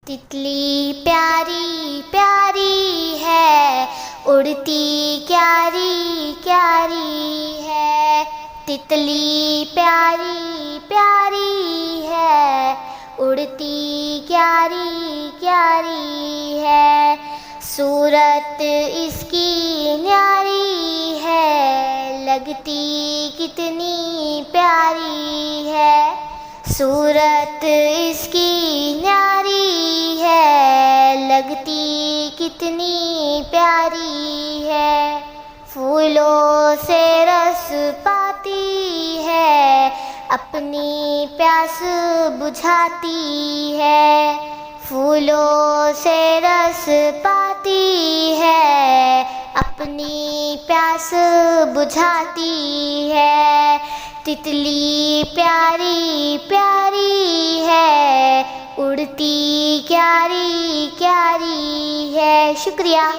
तितली प्यारी प्यारी है, उड़ती क्यारी क्यारी है। तितली प्यारी प्यारी है, उड़ती क्यारी क्यारी है। सूरत इसकी न्यारी है, लगती कितनी प्यारी है। सूरत इसकी न्यारी है, लगती कितनी प्यारी है। फूलों से रस पाती है, अपनी प्यास बुझाती है। फूलों से रस पाती है, अपनी प्यास बुझाती है। तितली प्यारी प्यारी है, उड़ती क्यारी क्यारी है। शुक्रिया।